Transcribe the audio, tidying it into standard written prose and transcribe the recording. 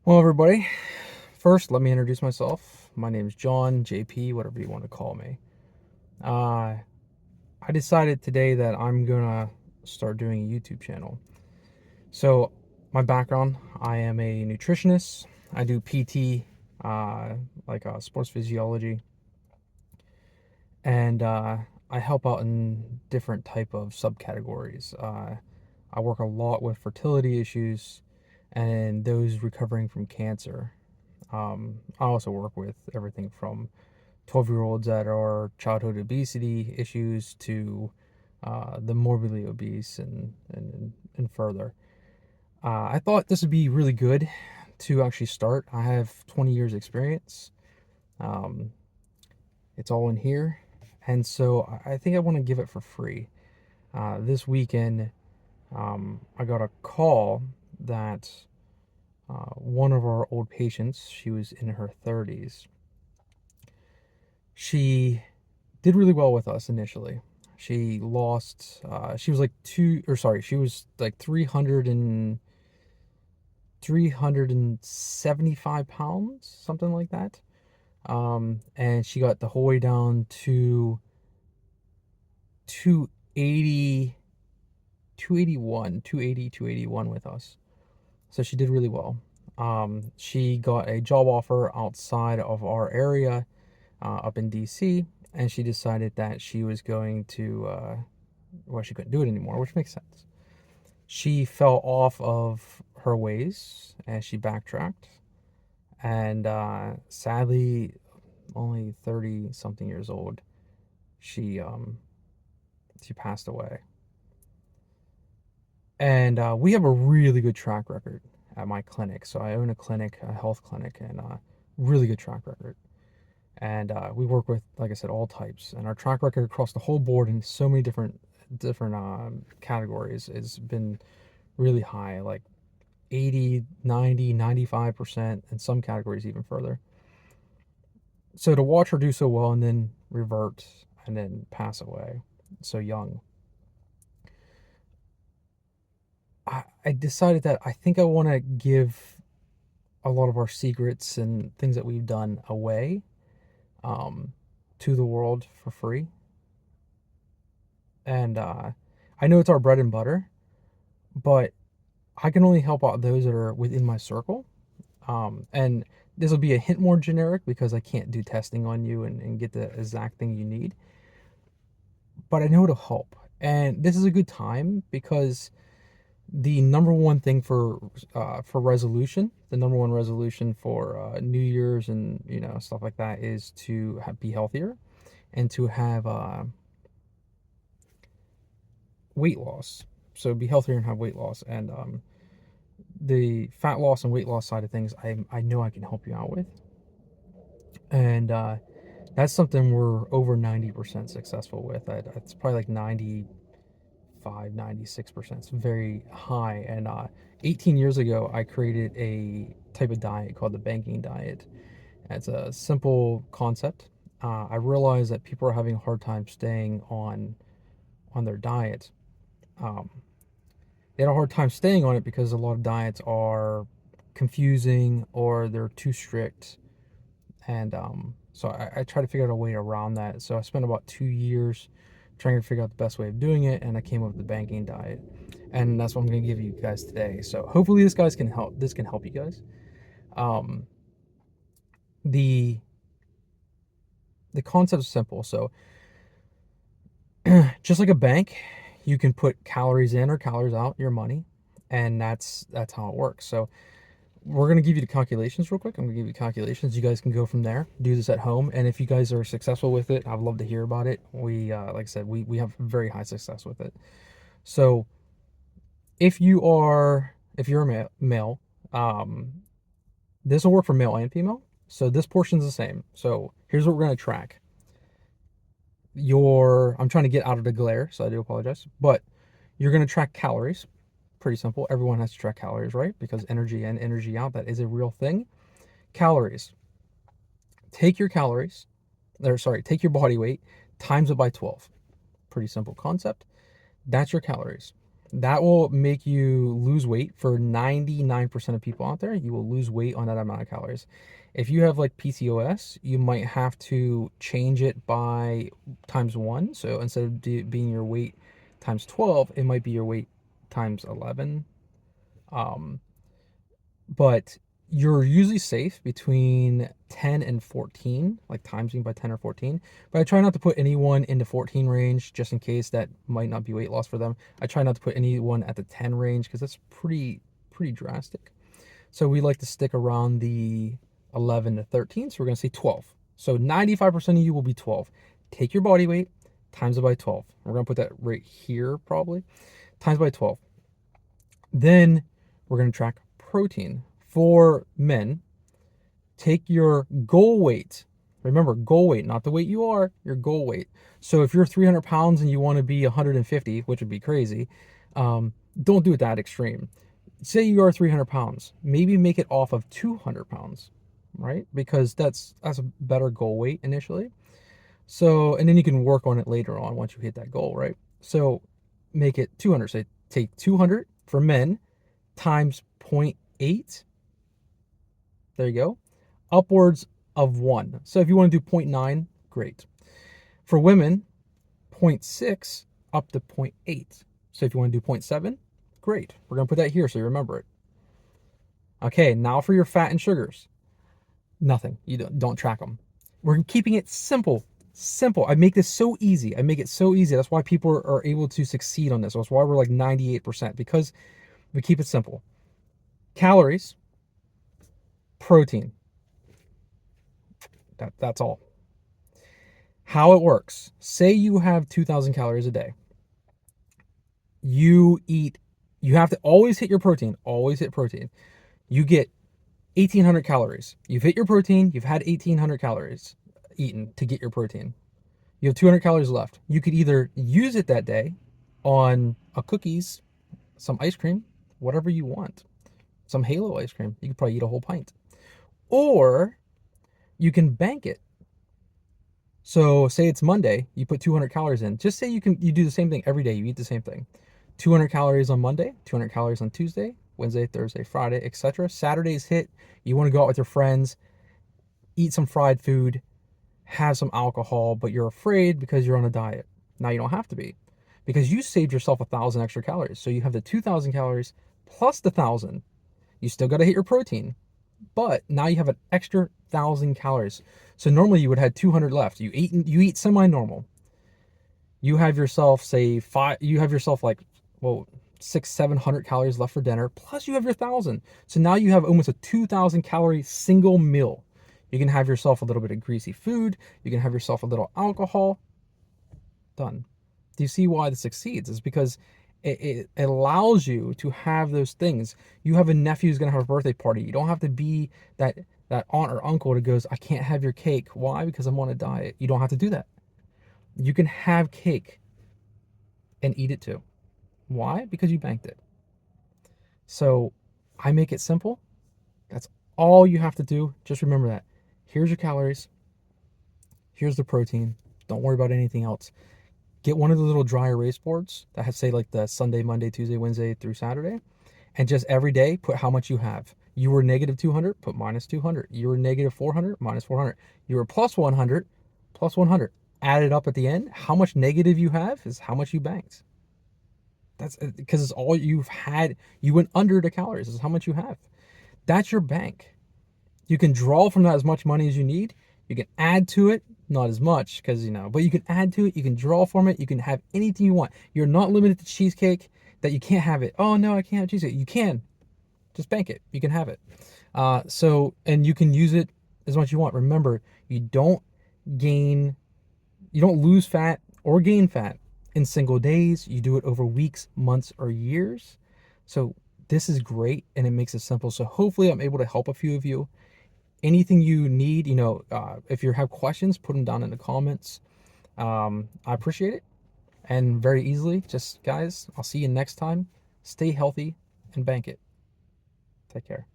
Well, everybody, first let me introduce myself. My name is John, JP, whatever you want to call me. Uh, I decided today that I'm gonna start doing a YouTube channel. So, my background, I am a nutritionist. I do PT, sports physiology, and I help out in different type of subcategories. I work a lot with fertility issues and those recovering from cancer. I also work with everything from 12-year-olds that are childhood obesity issues to the morbidly obese and further. I thought this would be really good to actually start. I have 20 years experience. Um, it's all in here. And so I think I want to give it for free. This weekend, I got a call that one of our old patients, she was in her 30s, she did really well with us initially. She lost, she was like she was like 375 pounds, something like that. And she got the whole way down to 280, 281, 280, 281 with us. So she did really well. She got a job offer outside of our area up in DC, and she decided that she was going to, well, she couldn't do it anymore, which makes sense. She fell off of her ways and she backtracked, and sadly, only 30 something years old, she she passed away. And we have a really good track record at my clinic. So I own a clinic, a health clinic, and really good track record. And we work with, like I said, all types. And our track record across the whole board in so many different categories has been really high, like 80, 90, 95%, in some categories even further. So to watch her do so well and then revert and then pass away so young, I decided that I think I want to give a lot of our secrets and things that we've done away, um, to the world for free. And I know it's our bread and butter, but I can only help out those that are within my circle. And this will be a hint more generic because I can't do testing on you and get the exact thing you need, but I know it'll help. And this is a good time because the number one thing for resolution, the number one resolution for New Year's and stuff like that is to be healthier and to have weight loss. So be healthier and have weight loss. And the fat loss and weight loss side of things, I know I can help you out with. And that's something we're over 90% successful with. It's probably like 95, 96%. It's very high. And 18 years ago, I created a type of diet called the banking diet. It's a simple concept. I realized that people are having a hard time staying on their diet. Um, they had a hard time staying on it because a lot of diets are confusing or they're too strict. And so I try to figure out a way around that. So I spent about 2 years trying to figure out the best way of doing it, and I came up with the banking diet, and that's what I'm going to give you guys today. So hopefully this guys can help. This can help you guys. Um, the the concept is simple. So just like a bank, you can put calories in or calories out your money, and that's how it works. So we're going to give you the calculations real quick. I'm going to give you calculations. You guys can go from there, do this at home. And if you guys are successful with it, I'd love to hear about it. Like I said, we have very high success with it. So if you're a male, um, this will work for male and female. So this portion's the same. So here's what we're going to track. I'm trying to get out of the glare, so I do apologize. But you're going to track calories. Pretty simple. Everyone has to track calories, right? Because energy in, energy out, that is a real thing. Calories. Take your calories, or sorry, take your body weight, times it by 12. Pretty simple concept. That's your calories. That will make you lose weight. For 99% of people out there, you will lose weight on that amount of calories. If you have like PCOS, you might have to change it by times one. So instead of being your weight times 12, it might be your weight times 11. Um, but you're usually safe between 10 and 14, like timesing by 10 or 14. But I try not to put anyone in the 14 range just in case that might not be weight loss for them. I try not to put anyone at the 10 range because that's pretty drastic. So we like to stick around the 11 to 13. So we're going to say 12. So 95% of you will be 12. Take your body weight, times it by 12. We're going to put that right here probably. Times by 12. Then we're going to track protein. For men, take your goal weight. Remember, goal weight, not the weight you are, your goal weight. So if you're 300 pounds and you want to be 150, which would be crazy, don't do it that extreme. Say you are 300 pounds, maybe make it off of 200 pounds, right? Because that's a better goal weight initially. So, and then you can work on it later on once you hit that goal, right? So make it 200. So take 200 for men times 0.8. There you go. Upwards of 1. So if you want to do 0.9, great. For women, 0.6 up to 0.8. So if you want to do 0.7, great. We're going to put that here so you remember it. Okay, now for your fat and sugars. Nothing. You don't track them. We're keeping it simple. Simple. I make this so easy. I make it so easy. That's why people are able to succeed on this. That's why we're like 98%, because we keep it simple. Calories, protein. That's all. How it works. Say you have 2,000 calories a day. You have to always hit your protein. Always hit protein. You get 1,800 calories. You've hit your protein. You've had 1,800 calories eaten to get your protein. You have 200 calories left. You could either use it that day on a cookies, some ice cream, whatever you want. Some Halo ice cream. You could probably eat a whole pint. Or you can bank it. So say it's Monday, you put 200 calories in. Just say you do the same thing every day. You eat the same thing. 200 calories on Monday, 200 calories on Tuesday, Wednesday, Thursday, Friday, etc. Saturday's hit. You want to go out with your friends, eat some fried food, have some alcohol, but you're afraid because you're on a diet. Now you don't have to be, because you saved yourself 1,000 extra calories. So you have the 2,000 calories plus the 1,000. You still got to hit your protein, but now you have an extra 1,000 calories. So normally you would have 200 left. You eat semi-normal. You have yourself say five. You have yourself like, well, 600-700 calories left for dinner. Plus you have your 1,000. So now you have almost a 2,000 calorie single meal. You can have yourself a little bit of greasy food. You can have yourself a little alcohol. Done. Do you see why this succeeds? It's because it allows you to have those things. You have a nephew who's going to have a birthday party. You don't have to be that aunt or uncle that goes, I can't have your cake. Why? Because I'm on a diet. You don't have to do that. You can have cake and eat it too. Why? Because you banked it. So I make it simple. That's all you have to do. Just remember that. Here's your calories. Here's the protein. Don't worry about anything else. Get one of the little dry erase boards that have, say, like the Sunday, Monday, Tuesday, Wednesday through Saturday, and just every day put how much you have. You were negative 200, put minus 200. You were negative 400, minus 400. You were plus 100, plus 100. Add it up at the end. How much negative you have is how much you banked. That's because it's all you've had. You went under the calories. This is how much you have. That's your bank. You can draw from that as much money as you need. You can add to it, not as much because, but you can add to it. You can draw from it. You can have anything you want. You're not limited to cheesecake that you can't have it. Oh, no, I can't have cheesecake. You can. Just bank it. You can have it. And you can use it as much as you want. Remember, you don't lose fat or gain fat in single days. You do it over weeks, months, or years. So this is great and it makes it simple. So hopefully I'm able to help a few of you. Anything you need, if you have questions, put them down in the comments. I appreciate it. And very easily, just guys, I'll see you next time. Stay healthy and bank it. Take care.